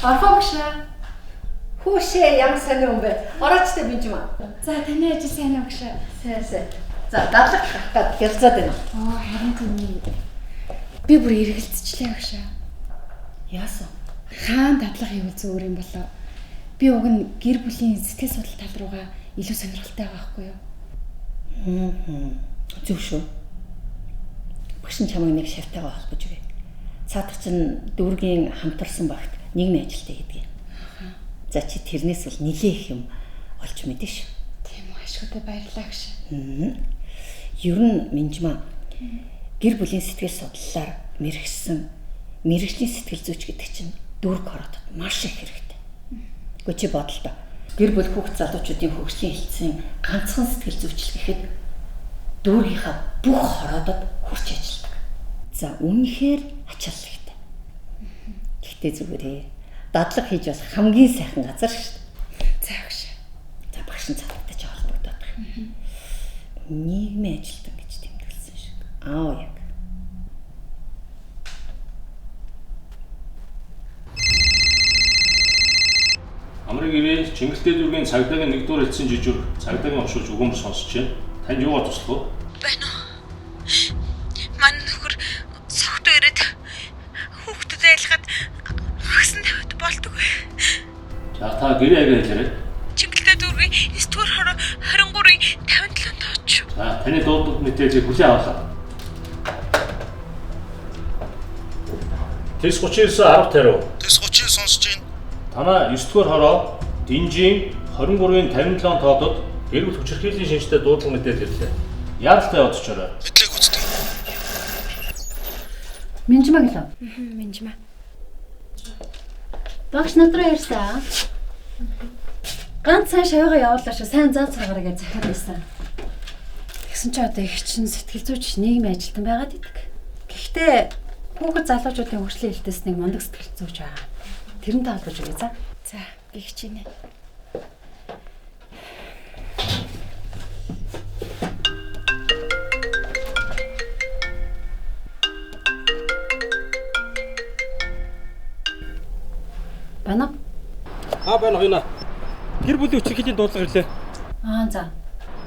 Орхон багшаа. Хүүшээ ямар сайн юм бэ? Ороочтой бинжмаа. За таны ажил сайн уу багшаа? Сайн. За дадлах гад хялцаад байна. Харин тийм. Би бүр эргэлзчихлээ багшаа. Яасан? Хаан дадлах юм зөвөр юм болоо. Би уг нь гэр бүлийн сэтгэл судлал тал руугаа илүү сонирхолтой байгаа байхгүй юу? Зөв шүү. Багш нь чамайг нэг шавтайгаа холбож өгье. Цаадах чинь дүүргийн хамтарсан багт нийгмийн ажилтай хийдэг юм. За чи тэрнээс бол нилээ их юм олж мэдэн шүү. Тийм үү, ашигтай баярлалаа багш. Ер нь Минжмаа гэр бүлийн сэтгэл судлалаар мэрэгсэн мэрэгжлийн сэтгэл зүйч гэдэг чинь дүүрэг хороодод маш их хэрэгтэй. Чи бодолтой. Гэр бүл хүүхд залуучуудын хөгжлийн хэлтсийн ганцхан сэтгэл зүйчил гэхэд дүүргийнхаа бүх хороодод хурц ажилладаг. За үнэхээр ачаалал ихтэй. Гэхдээ зүгээрээ дадлаг хийж бас хамгийн сайхан газар шүү дээ. За багш. За багш нь цаатаж холбогдоод байгаа. Нийгмийн ажилтан гэж тэмдэглэсэн шиг. Яг. Амрыг ирээ Чингэлтэй дүүргийн цагдаагийн нэгдүгээр эцсийн жижиг цагдаагийн оршуулж өгөөмөр сонсож байна. Танд юугаар туслах вэ? Байна уу? Манай нөхөр согтуу ирээд хүүхдэд айлгаад хагсан тавьд болдгоо. За та гэрээ агаа хэлээрэй. Чингэлтэй дүүргийн 9-р хороо 23-ийн 57 тооч. За таны дуудлага мэдээллийг хүлээн авлаа. Тэс 39 10 тариу. Тэс 30 сонсож байна. Танаа 9-р хороо Динжийн 23-ийн 57 тоодод гэр бүл хүчирхийллийн шинжтэй дуудлага мэдээлэл ирлээ. Яаралтай бодчихорой. Мэдлэг үздэг. Минжмаа гэлээ. Минжмаа. Багш надруу ярьсан. Ганц сайн шавьгаа явууллаа шүү. Сайн заа цагаараа гэж захиад байсан. Тэгсэн чи одоо их чинь сэтгэл зүйч нийгмийн ажилтан байгаад идэг. Гэхдээ хүүхэд залуучуудын хөгжлийн хэлтээс нэг мундаг сэтгэл зүйч байгаа. Тэрнтэй холбож өгье за. За, би хичээнэ. Бана. Байна гинэ. Гэр бүлийн хүчирхийллийн дуудлага ирлээ. За.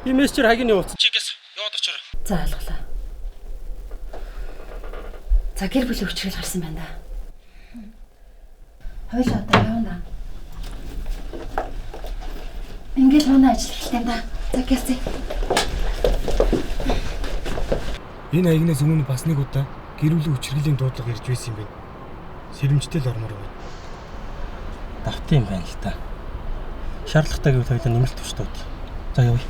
Би мессежээр хагийн явуулсан. Чигээс яваад очоорой. За ойлголаа. За гэр бүлийн хүчирхийл гарсан байна да. Хойлоо одоо явна. Ингээл манай ажил эхэлсэн юм да. За гэрцээ. Энэ аягнаас өмнө бас нэг удаа гэр бүлийн хүчирхийллийн дуудлага ирж байсан юм байна. Сэрэмжтэй л ормоор байна. Давт юм байна л та. Шаардлагатай гэвэл хоёулаа нэмэлт төвчтүүд. За явъя.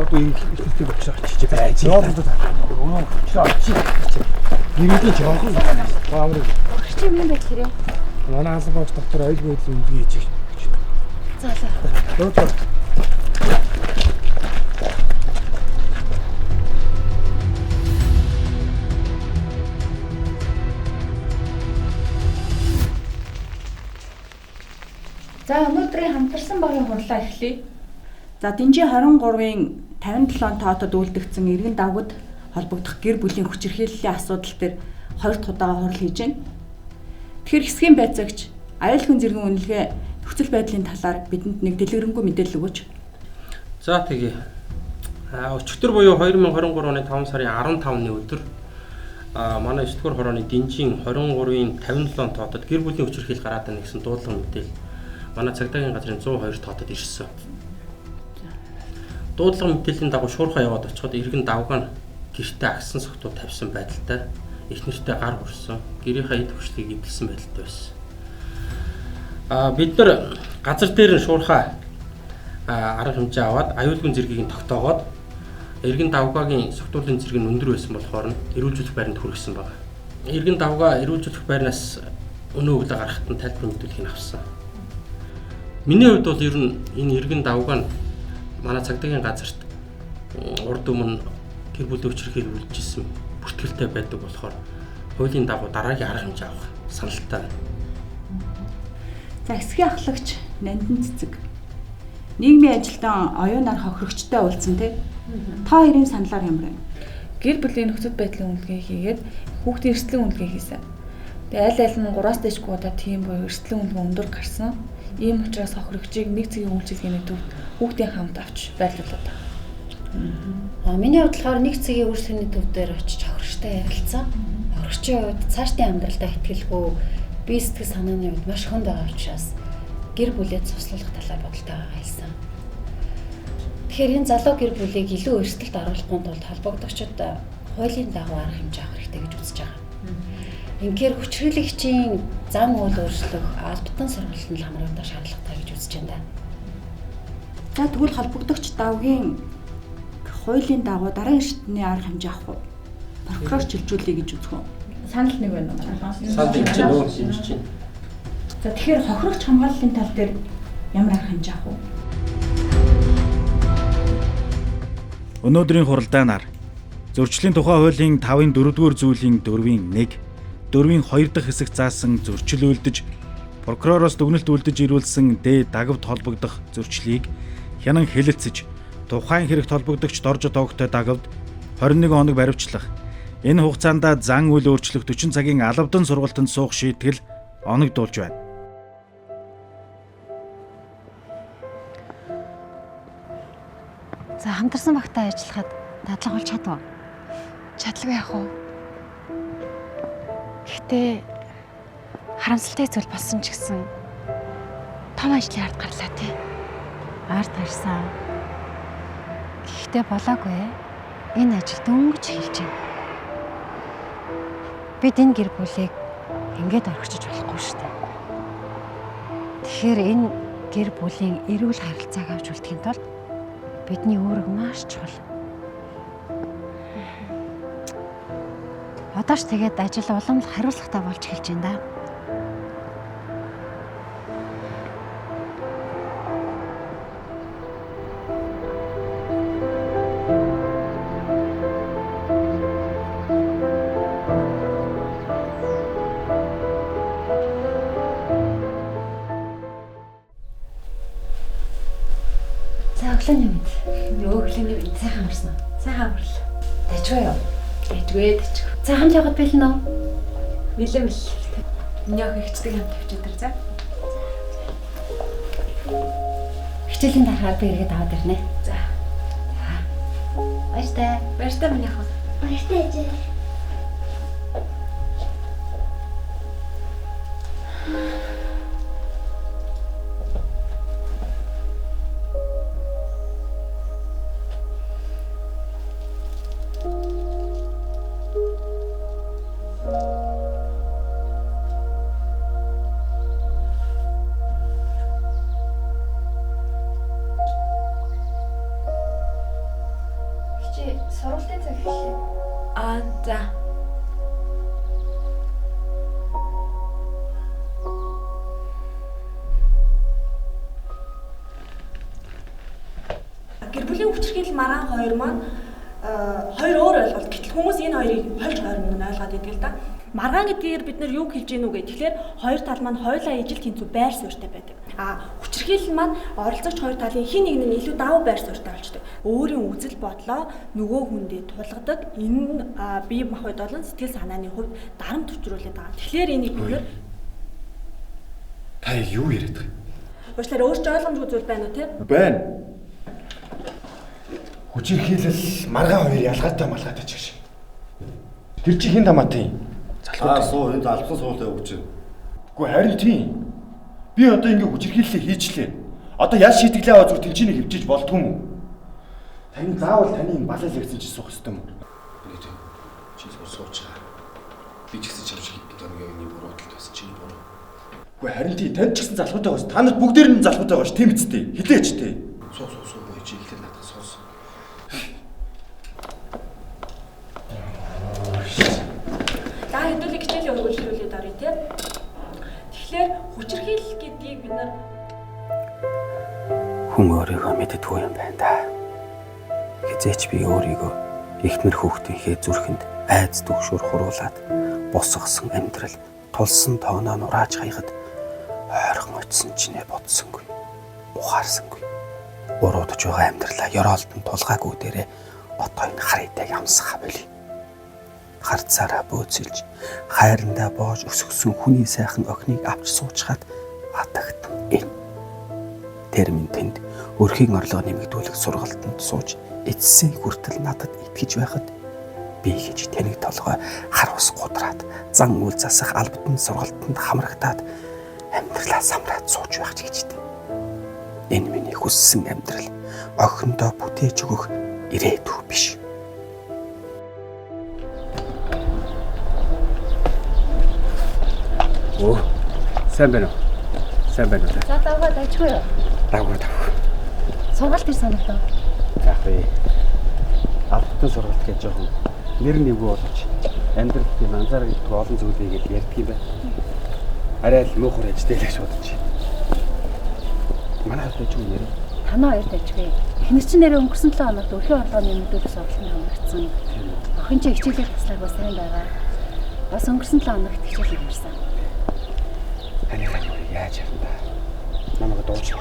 Одоо энэ ихтэй болчих чи байж. Өнөө чи. Нэмэлт жоохон баамрыг. Багш чи юм байх хэрэг. Манай хаалга багш доктор аюулгүй байдлын үлгээ хийж. За за. Дөрөв. За өнөөдрийн хамтарсан багийн хурлаа эхлэе. За Динжи 23-ын 57 тоотод үлдэгдсэн иргэн давгад холбогдох гэр бүлийн хүчирхийллийн асуудал дээр 2 дахь удаа хурал хийж байна. Тэгэхээр хэсгийн байцаагч аюулгүй зэргийн үнэлгээ нөхцөл байдлын талаар бидэнд нэг дэлгэрэнгүй мэдээлэл өгөөч. За тэгье. Өчигдөр буюу 2023 оны 5 сарын 15-ны өдөр манай 9 дугаар хорооны Динжийн 23-ын 57 тоотод гэр бүлийн хүчирхийлэл гараад байна гэсэн дуудлага мэдээлэл манай цагдаагийн газрын 102 тоотод ирсэн. Дуудлага мэдээллийн дагуу шуурхаа яваад очиход иргэн давгаан гэртээ агсан согтуу тавьсан байдалтай их нэртэй гар хүрсэн. Гэрийнхээ эд хүчлийг эдэлсэн байдалтай байсан. Бид нар газар дээр нь шуурхаа арга хэмжээ аваад аюулгүй зэргийг нь тогтоогоод иргэн давгаагийн согтуулын зэрэг нь өндөр байсан болохоор нь эрүүлжүүлэх байранд хүргэсэн байна. Иргэн давгаа эрүүлжүүлэх байрнаас өнөө өглөө гарахад нь тайлбар мэдүүлгийг авсан. Миний хувьд бол ер нь энэ иргэн давгаа нь манай цагдаагийн газарт урд өмнө гэр бүлийн хүчирхийл үйлчилсэн бүртгэлтэй байдаг болохоор хуулийн дагуу дараагийн арга хэмжээ авах саналтай байна. За эсхийн ахлагч Нандин цэцэг. Нийгмийн ажилтан оюунаар хохирогчтой уулзсан тий. Та хоёрын саналаар ямар вэ? Гэр бүлийн нөхцөл байдлын үнэлгээ хийгээд хүүхдийн эрсдлийн үнэлгээ хийсэн. Тэгээ аль нь 3-аас дээшгүй удаа тийм буюу эрсдлийн үнэлгээ өндөр гарсан. Ийм учраас хохирогчийг нэг цагийн үйлчилгээний төвд хүүхдийн хамт авч байрлуулад байгаа. Миний бодлохоор нэг цагийн үйлчлэгээний төв дээр очиж хохирогчтой ярилцсан. Хохирогчийн хувьд цаашдын амьдралдаа итгэлгүй бие сэтгэл санааны хувьд маш хүнд байгаа учраас гэр бүлээ цуслуулах талаар бодолтой байгаа хэлсэн. Тэгэхээр энэ залуу гэр бүлийг илүү эрсдэлд оруулахгүй тулд холбогдогчид хуулийн дагуу арга хэмжээ авах хэрэгтэй гэж үзэж байгаа. Инхээр хүчирхийлэгчийн зам үйл өөрчлөх албатан сургалтанд хамрагдах шаардлагатай гэж үзэж байна. За тэгвэл холбогдогч давгийн хуулийн дагуу дараагийн шатны арга хэмжээ авах уу? Прокурор чилжүүлэе гэж үзэх үү? Санал нэг байна уу? Санд хэмжээ нөө хэмжиж байна. За тэгэхээр хохирогч хамгааллын тал дээр ямар арга хэмжээ авах уу? Өнөөдрийн хуралдаанаар зөрчлийн тухай хуулийн 5-ын 4-р зүйлийн 4-ийн 1, 4-ийн 2 дахь хэсэг заасан зөрчил үйлдэж, прокуророос дүгнэлт үлдэж ирүүлсэн дагавд холбогдох зөрчлийг хянан хэлэлцэж, тухайн хэрэгт холбогдогч дорж тоогтой дагавд 21 хоног баривчлах. Энэ хугацаанд зан үйл өөрчлөх 40 цагийн албадан сургалтанд суух шийтгэл оногдуулж байна. За хамтарсан багтаа ажиллахад дадлага болж чадав. Чадлагүй яах вэ? Гэхдээ харамсалтай зүйл болсон ч гэсэн том ажлын ард гарлаа тий. Ард гарсан. Гэхдээ болоогүй. Энэ ажил дөнгөж хэлж байна. Бид энэ гэр бүлийг ингээд орхичиж болохгүй шүү дээ. Тэгэхээр энэ гэр бүлийн эрүүл харилцааг авч үлдэхийн тулд бидний үүрэг маш чухал. Одоо ч тэгээд ажил улам хариуцлагатай болж эхэлж байна да. Өглөөний мэд. Өглөөний мэд. Сайхан амарсан уу? Сайхан амарлаа. Дажгүй юу? Дажгүй. За хамт яваад бэлэн үү? Бэлэн. Миний ах ихчдэг хамт авчид төр за. Хичээлийн дараагаар би эргээд аваад ирнэ. За. Баяртай. Баяртай миний ах. Баяртай ээжээ. Сургуулийн цаг эхэллээ. За. Гэр бүлийн хүчирхийлэл маргаан хоёр маань хоёр өөр ойлголт. Гэтэл хүмүүс энэ хоёрыг хольж хоёр мөн ойлгоод идэг л да. Маргаан гэдгээр бид нар юу хэлж гэнэ үү гэх тэгэхээр хоёр тал маань хоёулаа ижил тэнцүү байр суурьтай байдаг. Хүчирхийлэл маань оролцогч хоёр талын хин нэг нь илүү давуу байр суурьтай болчдөг. Өөрийн үзэл бодлоо нөгөө хүндээ тулгадаг. Энэ нь бие махбод болон сэтгэл санааны хувьд дарамт учруулдаг байгаа. Тэгэхээр энийг бүгээр та юу яриад байгаа? Уучлаарай өөрчлөлт ойлгомжгүй зүйл байна уу те? Байна. Хүчирхийлэл маргаан хоёр ялгаатай малгаатай ч гэж. Тэр чи хин тамаатай. Суу энд албан суултаа өгч. Үгүй харин тийм. Би одоо ингэ хүчирхийллээ хийчлээ. Одоо яаж шийдэглээ аваа зүр тэнцнийг хөвчиж болдгүй юм уу? Тань заавал таны энэ балал ярьсан чи суух ёстой юм уу? Нэтэ. Чи суучаа. Би ч гэсэн чамш хэд өдрийн буруудалд бас чиний буруу. Үгүй харин тий танд ч гэсэн залхуутай байгаас та нарт бүгдээр нь залхуутай байгаа ш тийм үстэй. Хилээч тий. Суу бой чи ихлээр надад суус. За хэдүүлээ хичээлийн өргөжлүүлээд орё тий. Тэгэхээр хүчирхийлэл гэдгийг бид нар хүн өөрийгөө мэддэггүй юм байна да. Хизээч би өөрийгөө эхнэр хүүхдийнхээ зүрхэнд айц төгшөөр хуруулад босгосон амьдрал тулсан тооноо нурааж хаяхад ойрхон очсон чинээ бодсонгүй. Ухаарсангүй. Уруудж байгаа амьдралаа ёроолтон тулгаагүй дээрээ одоо энэ харитаг ямсах боли. Харцаараа бөөцөлж хайрандаа боож өсгсөн хүний сайхан охиныг авч суучгаад атагтан энэ термин тэнд өрхийн орлого нэмэгдүүлэх сургалтанд сууж эцсийн хүртэл надад итгэж байхад би гэж тэнэг толгой хар ус гудраад зан үйл засах албатан сургалтанд хамрагдаад амьдралаа самраад сууж байх ч гэжтэй. Энэ миний хүссэн амьдрал охиндоо бүтээж өгөх ирээдүй биш. Оо, сайн байна уу? Сайн байна уу? За давгаа дайчгүй юу? Давгаа. Сургалт ир санагдав. Яах вэ? Албатан сургалт гэж жоохон нэр нэвгүй болж амьдралд тийм анзаарах их олон зүйлийг ярьдаг юм байна. Арай л муухай ажтэй л гэж бодож. Манай хатаж юу нэр? Танаа хоёр дайчгүй. Эхнэр чинь нэрээ өнгөрсөн 7 хоногт өрхийн орлогын нэмэгдүүлэх сургалтанд хамрагдсан. Охин чинь хичээлээ таслаагүй сайн байгаа. Бас өнгөрсөн 7 хоногт хичээл явуулсан. Таны яаж явна? Намайг дууч.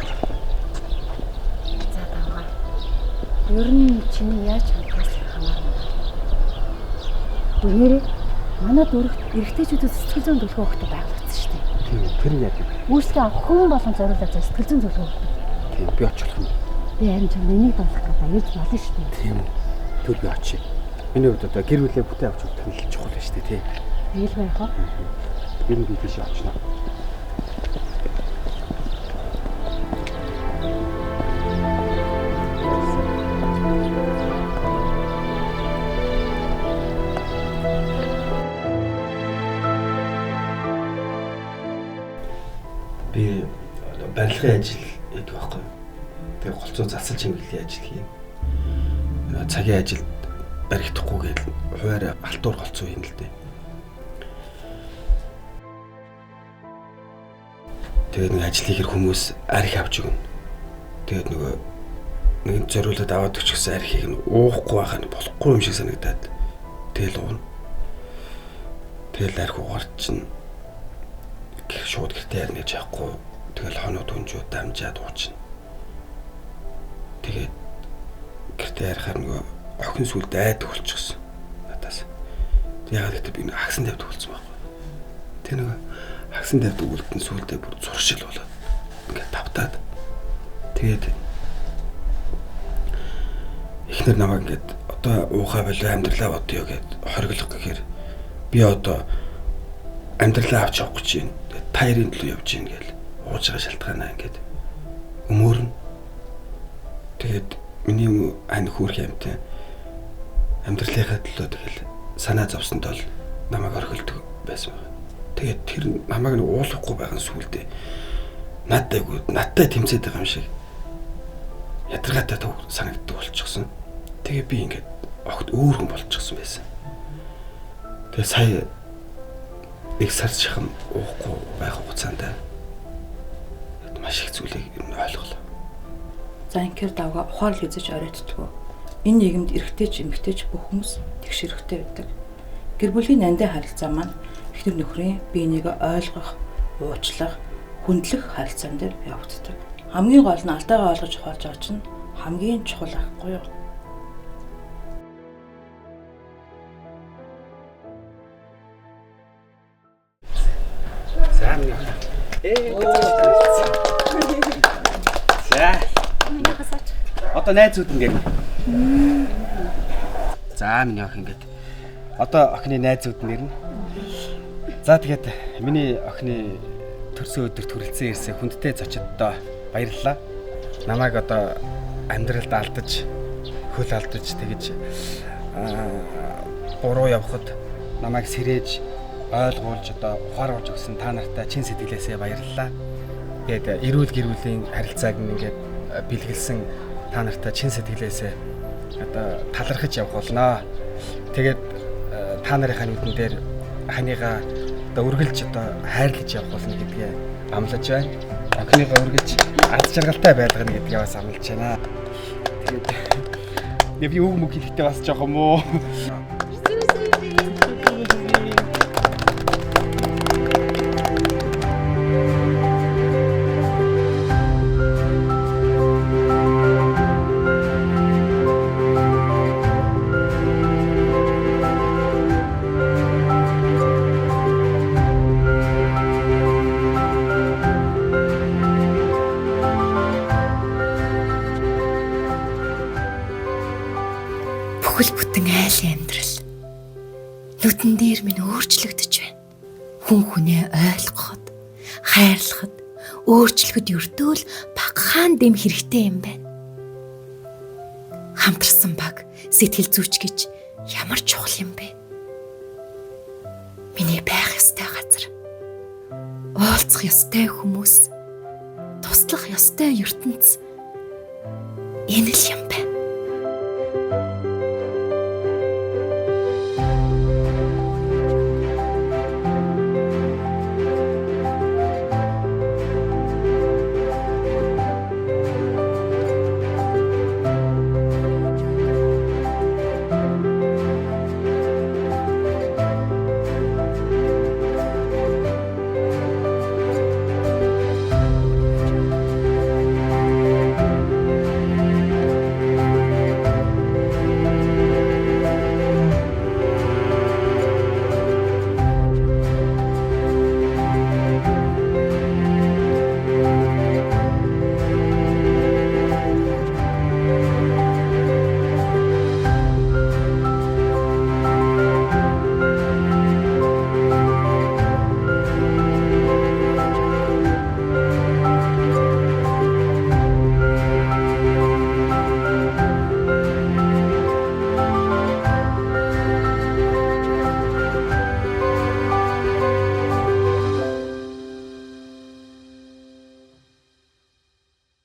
За давгаа. Ер нь чиний яаж хамтаас хамаарна. Өнөөдөр манай дөрөвт эрэгтэйчүүдэд сэтгэл зүйн төлөвлөгөө өгөх байгуулагдсан шүү дээ. Тийм, тэр нь яг. Үйлчлэг охин болон зориулаад сэтгэл зүйн төлөвлөгөө өгөх. Тийм, би очих юм. Би харин ч нэнийг болох гэдэг ярьж болно шүү дээ. Тийм. Түр би очие. Миний хувьд одоо гэр бүлээ бүтээ авч явах нь чухал байна шүү дээ, тий. Тэгэл байх уу? Би тийш очно. Би барилгын ажил хийдэг байхгүй. Тэгээ голцоо засал чимэглэлийн ажил хийн. Цагийн ажилд баригдахгүйгээд хуваарь алтуур голцоо хийн л дээ. Тэгээд нэг ажил хийхэр хүмүүс арх авч өгнө. Тэгээд нөгөө нэг зориулаад аваад өчгсөн архийг нь уухгүй байхаа нь болохгүй юм шиг санагдаад тэгэл уuna. Тэгэл арх угаарч чинь шууд гэртээ ярина гэж яахгүй. Тэгэл хоноод хүнжүү дамжаад уучна. Тэгээд гэртээ ярихаар нөгөө охин сүлд айд болчихсон. Надаас. Яагаад гэвэл би нэг хагсан тавьд үлдсэн байхгүй. Тэг нөгөө хагсан тавьд үлдэн сүлдээ бүр зуршил болоод ингээд тавтаад. Тэгээд эхнэр намайг ингээд одоо уухай болоо амьдралаа бодё гэд хориглох гэхээр би одоо амьдралаа авч явах гэж байна. Тайрын төлөө явж гин гээл ууж байгаа шалтгаанаа ингээд өмөрн. Тэгээд миний ань хөөрх юмтай амьдралынхаа төлөө тэгэл санаа зовсонд бол намайг орхилдог байсан байна. Тэгээд тэр намайг нэг уулахгүй байгаа сүулдэ надтай тэмцээд байгаа юм шиг ядаргаатай санагддаг болчихсон. Тэгээ би ингээд огт өөр хүн болчихсон байсан. Тэгээ сая нэг сар шахам уухгүй байх хугацаанд маш их зүйлийг ойлголоо. За инхээр давга ухаал үзэж оройтдгоо. Энэ нийгэмд эрэгтэйч эмэгтэйч бүх хүмүүс тэгш хэрэгтэй байдаг. Гэр бүлийн нандин харилцаа маань эхнэр нөхрийн биенийг ойлгох, уучлах, хүндлэх харилцаан дээр явагддаг. Хамгийн гол нь алдаагаа ойлгож ухаалж авч нь хамгийн чухал ахгүй юу? За. Одоо найзууд ингээд. За миний охин ингээд. Одоо охины найзууд нэрнэ. За тэгээд миний охины төрсөн өдөр төрөлцөн ирсэн хүндтэй зочдтой баярлалаа. Намайг одоо амьдралд алдаж, хөл алдаж тэгэж буруу явхад намайг сэрээж ойлгуулж одоо ухааруулж өгсөн та нартай чин сэтгэлээсээ баярлалаа. Тэгээд эрүүл гэр бүлийн харилцааг ингээд бэлгэлсэн та нартай чин сэтгэлээсээ одоо талархаж явах болноо. Тэгээд та нарын нүдэн дээр ханыгаа одоо үргэлж одоо хайрлаж явах болно гэдгээ амлаж байна. Охиныгаа үргэлж ад жаргалтай байлгана гэдгээ бас амлаж байна. Тэгээд би үг мөг хэлэхдээ бас жоох юм уу? Бүхэл бүтэн айлын амьдрал нүдэн дээр минь өөрчлөгдөж байна. Хүн хүнээ ойлгоход, хайрлахад, өөрчлөхөд өртөө л багахан дэм хэрэгтэй юм байна. Хамтарсан баг сэтгэл зүйч гэж ямар чухал юм бэ? Миний байх ёстой газар, уулзах ёстой хүмүүс, туслах ёстой ертөнц энэ л юм.